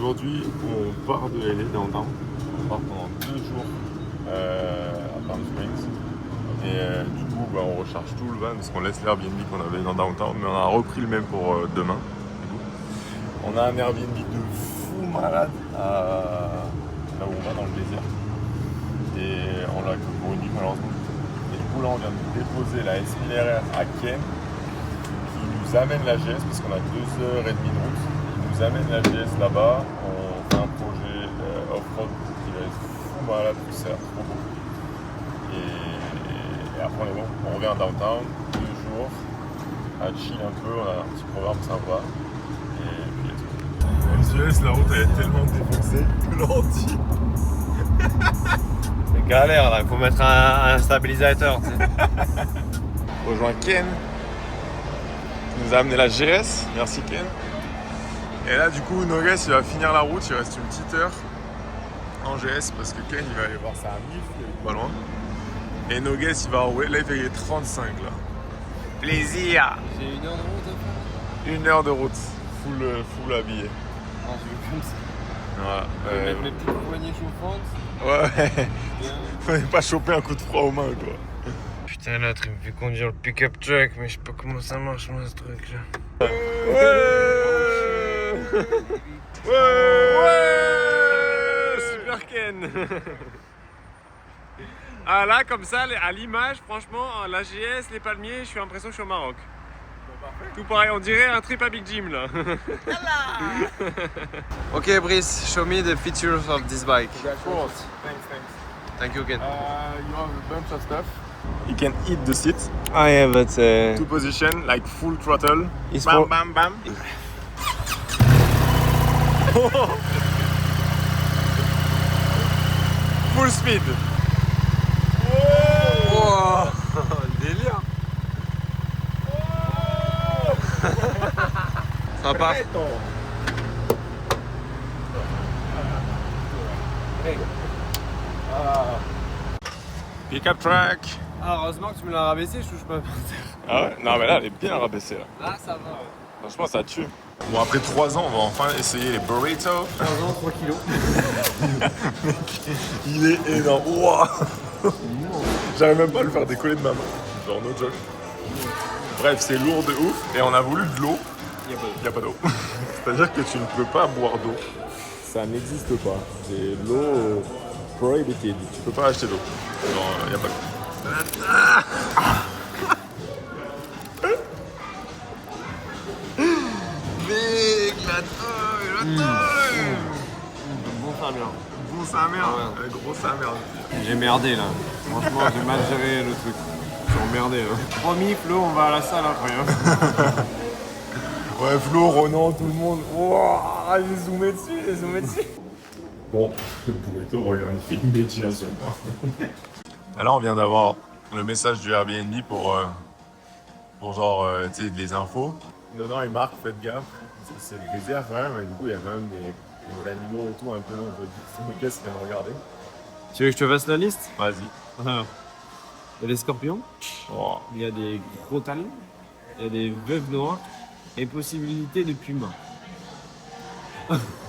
aujourd'hui, on part de LA downtown. On part pendant 2 jours à Palm Springs. Et du coup, on recharge tout le van parce qu'on laisse l'Airbnb qu'on avait dans downtown, mais on a repris le même pour demain. Du coup. On a un Airbnb de fou malade là où on va dans le désert. Et on l'a que pour une nuit malheureusement. Et du coup, là, on vient de déposer la SLRR à Ken qui nous amène la GS parce qu'on a 2h30 de route. Il nous amène la GS là-bas. On fait un projet off-road qui va être fou malade, ça a l'air trop beau. Et après, on est bon. On revient à downtown, 2 jours, à chill un peu. On a un petit programme sympa. Et puis, let's go. Aux US, la route elle est tellement défoncée que l'ordi. C'est galère là, il faut mettre un stabilisateur. Tu sais. On rejoint Ken qui nous a amené la GS. Merci Ken. Et là, du coup, Nogues il va finir la route. Il reste une petite heure en GS parce que Ken il va aller voir sa mif, il est pas loin. Et Nogues il va enrouler. Là, il fait 35 là. Plaisir. J'ai 1 heure de route à faire. 1 heure de route. Full habillé. Non, je vais comme ça. Voilà. Je vais mettre mes petites poignées chauffantes. Ouais. Fallait pas choper un coup de froid aux mains quoi. Putain, l'autre il me fait conduire le pick-up truck, mais je sais pas comment ça marche moi ce truc là. Ouais. Super Ken. Ah là comme ça, à l'image, franchement, la GS, les palmiers, je suis l'impression que je suis au Maroc. Tout pareil, on dirait un trip à Big Jim là. Ok Brice, show me the features of this bike. Of course. Thank you Ken. You have a bunch of stuff. You can eat the seat. Oh yeah, but 2 position, like full throttle. It's Bam, for... bam, bam. Full speed. Wow, délire. Sympa. Pick-up track. Ah, heureusement que tu me l'as rabaissé, je touche pas. Ah ouais? Non mais là elle est bien rabaissée là. Là ça va. Franchement ça tue. Bon après 3 ans on va enfin essayer les burritos. 15 ans, 3 kilos. Il est énorme. Wow. J'arrive même pas à le faire décoller de ma main. Genre no joke. Bref c'est lourd de ouf et on a voulu de l'eau. Il n'y a pas d'eau. C'est-à-dire que tu ne peux pas boire d'eau. Ça n'existe pas. C'est l'eau prohibited. Tu peux pas acheter d'eau. Genre il n'y a pas d'eau. Bon sa mère. Bon sa mère. Ouais. Gros sa merde. J'ai merdé là. Franchement, j'ai mal géré le truc. J'ai emmerdé là. Promis, Flo, on va à la salle après. Hein. Ouais, Flo, Ronan, tout le monde. Wouah, j'ai zoomé dessus, Bon, le burrito, regarde, il fait une ventilation. Alors, on vient d'avoir le message du Airbnb pour genre, tu sais, les infos. Dedans, il marque, faites gaffe. C'est le désert quand même, et du coup, il y a quand même des animaux et tout, un peu, c'est une caisse qui vient de regarder. Tu veux que je te fasse la liste? Vas-y. Il y a des scorpions, Oh. il y a des gros talons, il y a des veuves noires et possibilité de puma.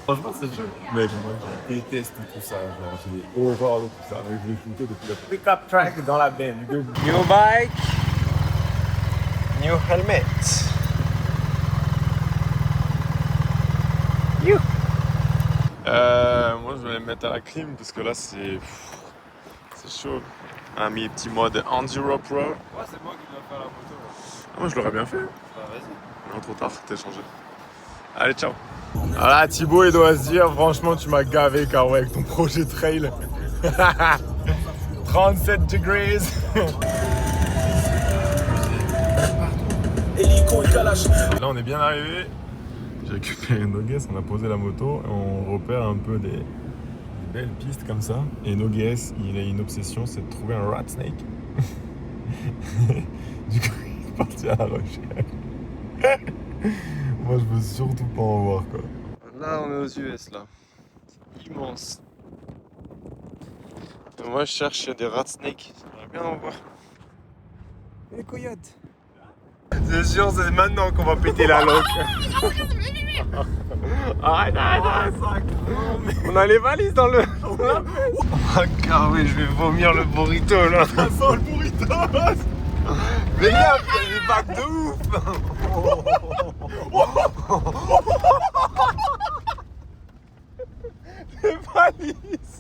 Franchement, c'est chaud. Mec, moi, je déteste tout ça. Genre, j'ai horreur de tout ça. Mais je l'ai shooté depuis le pick-up track dans la benne. New bike, new helmet. You. Moi, je vais me mettre à la clim parce que là, c'est chaud. Ah, mes petits modes Enduro Pro. Ouais, c'est moi qui dois faire la moto. Ah, moi, je l'aurais bien fait. Bah, vas-y. Non, trop tard, t'es changé. Allez, ciao. Voilà, Thibaut, il doit se dire, franchement, tu m'as gavé, Caro, avec ton projet trail. 37 degrés. Là, on est bien arrivé. J'ai récupéré Nogues, on a posé la moto et on repère un peu des belles pistes comme ça. Et Nogues, il a une obsession, c'est de trouver un rat snake. Du coup, il est parti à la recherche. Moi, je veux surtout pas en voir, quoi. Là, on est aux US, là. C'est immense. Et moi, je cherche des rat snakes. J'aimerais bien en voir. Et les coyotes. C'est sûr, c'est maintenant qu'on va péter la loque. Arrête. On a les valises dans le... Oh car oui, je vais vomir le burrito là. Ça sent le burrito. Mais gars, il y a des bacs de ouf. Les valises.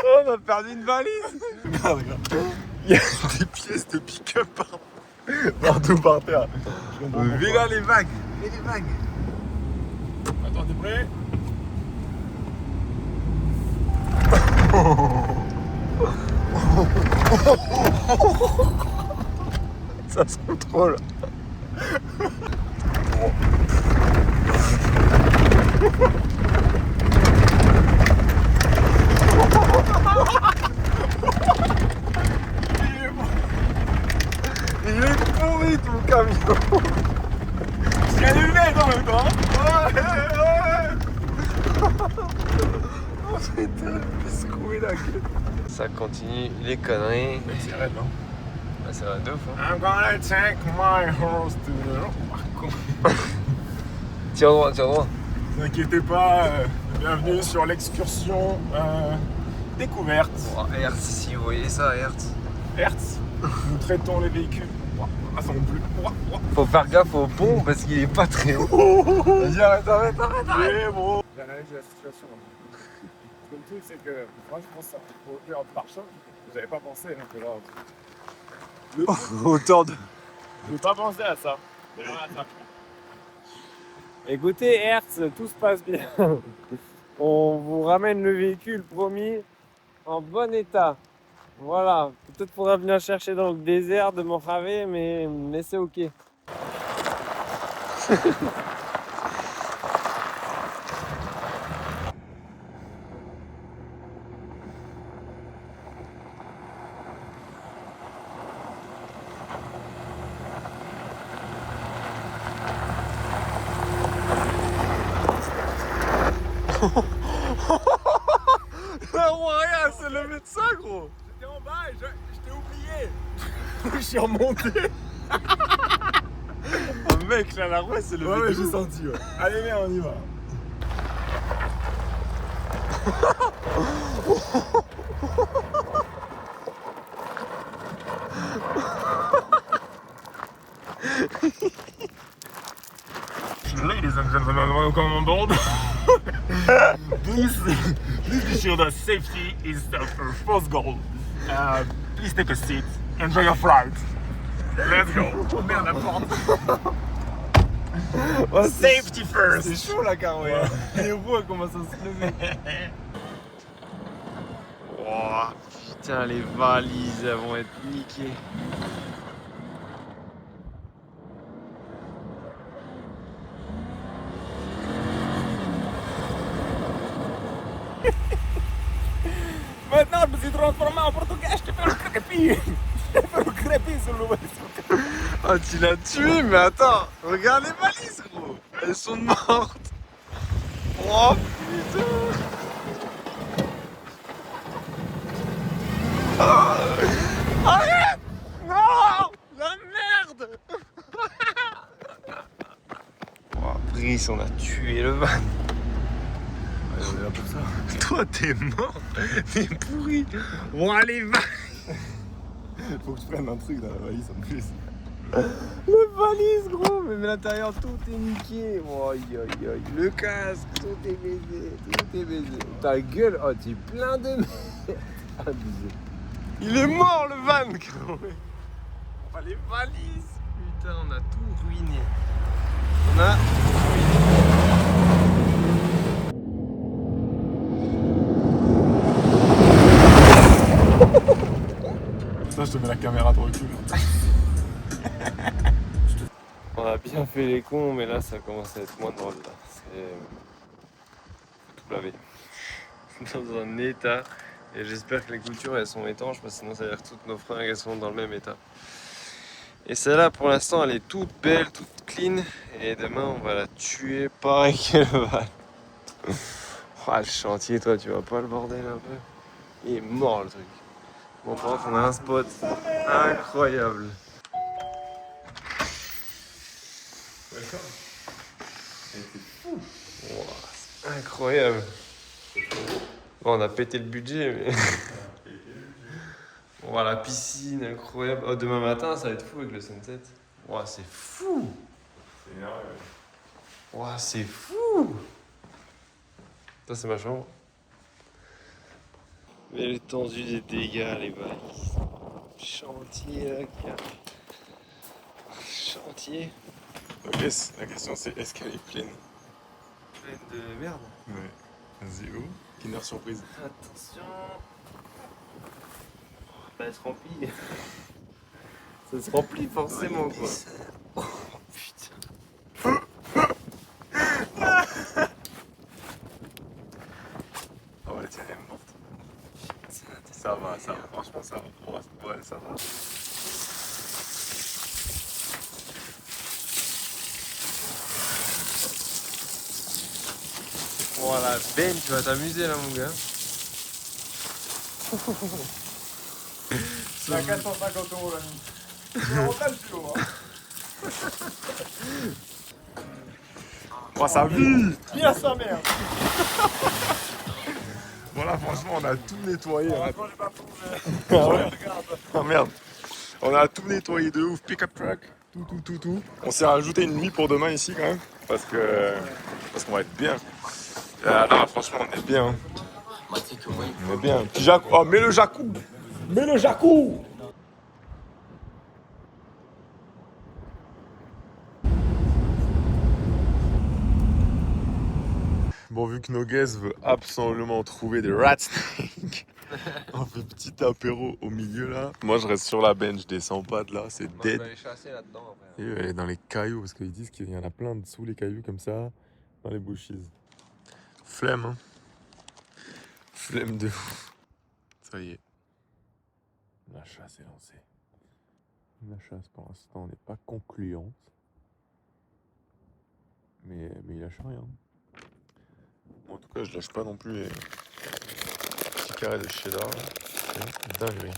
Oh, on a perdu une valise. Regarde. Il y a des pièces de pick-up partout par terre. Mais là les vagues. Attends, t'es prêt? Ça sent trop là. Il est pourri tout le camion. Il y a des lunettes en même temps. Oh putain, il fait secouer la gueule. Ça continue les conneries. C'est raide, non? Ah, c'est vrai de ouf hein. I'm gonna take my horse to the... Tiens droit. Ne vous inquiétez pas, bienvenue sur l'excursion découverte. Oh, Hertz ici, vous voyez ça, Hertz. Hertz, nous traitons les véhicules. Ah, ça non plus. Faut faire gaffe au pont parce qu'il est pas très haut. Vas-y, arrête. Mais bon. J'analyse la situation. Le truc, c'est que moi, je pense au cœur de pare-choc. J'avais pas pensé que là. Autant de... J'ai pas pensé à ça. Écoutez, Hertz, tout se passe bien. On vous ramène le véhicule, promis, en bon état. Voilà. Peut-être faudra venir chercher dans le désert de Mojave, mais c'est ok. Non, rien, c'est le médecin, gros. J'étais en bas et je t'ai oublié. Je suis remonté. Oh, mec, là, la roue, c'est le Ouais, médecin. j'ai senti. Ouais. Allez, viens, on y va. Ladies and gentlemen, welcome on board. Please be sure that safety is the first goal. Please take a seat. Enjoy your flight. Let's go. Oh merde, la porte. Oh, Safety first. c'est chaud la carouette. Les roues elles commencent à se lever. Oh, putain, les valises elles vont être niquées. Maintenant, je me suis transformé en portugais, je te fais le crépi. Je te fais le crépi sur le Ah, tu l'as tué, mais attends, regarde les valises, gros. Elles sont mortes. Oh putain. Oh, arrête. Non, la merde. Oh, Brice, on a tué le van. On est là pour ça. Toi, t'es mort. T'es pourri. Bon, allez, va. Faut que je prenne un truc dans la valise en plus. Le valise, gros, mais l'intérieur, tout est niqué. Oh, aïe, aïe, aïe. Le casque, tout est baisé, Ta gueule, oh, t'es plein de merde. Abusé. Il est mort, le van, gros. Oh, les valises. Putain, on a tout ruiné. On a Ça, je te mets la caméra de recul. On a bien fait les cons, mais là, ça commence à être moins drôle. Là. C'est... Faut tout laver. Dans un état. Et j'espère que les coutures, elles sont étanches, parce que sinon, ça veut dire que toutes nos fringues, elles sont dans le même état. Et celle-là, pour l'instant, elle est toute belle, toute clean. Et demain, on va la tuer pareil que le van. Oh, le chantier, toi, tu vois pas le bordel un peu? Il est mort, le truc. Bon, bref, on a un spot incroyable. Wow, c'est incroyable. Bon, on a pété le budget, mais. Wow, la piscine, incroyable. Oh, demain matin, ça va être fou avec le sunset. Wow, c'est fou. C'est énorme. Wow, c'est fou. Ça, c'est ma chambre. Mais l'étendue des dégâts, les valises. Chantier, là, qui a. Chantier. La question c'est est-ce qu'elle est pleine? Pleine de merde. Ouais. Vas-y, où? Kinder surprise. Attention. Ça va se remplir. Ça se remplit forcément, quoi. Oh putain. Oh ouais, tiens, elle est morte. Ça va, franchement ça va. Ouais, ça va. Voilà, Ben, tu vas t'amuser là, mon gars. C'est à 450 € l'ami. C'est rentable celui hein. Oh, ça vit! Bien sa mère. Voilà, franchement, on a tout nettoyé. Hein. Quand j'ai pas plongé. Ah ouais? Regarde. Ah merde. On a tout nettoyé de ouf, pick-up truck, tout. On s'est rajouté une nuit pour demain ici quand même, parce qu'on va être bien. Non, franchement, on est bien. On est bien. Petit Jacou. Oh, mets le Jacou! Mets le Jacou! Bon, vu que Noguez veut absolument trouver des rat snakes, on fait petit apéro au milieu là. Moi, je reste sur la bench, je descends pas de là, c'est On dead. va aller chasser là-dedans après. Et elle est dans les cailloux, parce qu'ils disent qu'il y en a plein dessous les cailloux comme ça, dans les bushes. Flemme, hein. Flemme de ouf. Ça y est. La chasse est lancée. La chasse pour l'instant n'est pas concluante. Mais il lâche rien. Bon, en tout cas, je lâche pas non plus les petits carrés de cheddar. C'est dinguerie.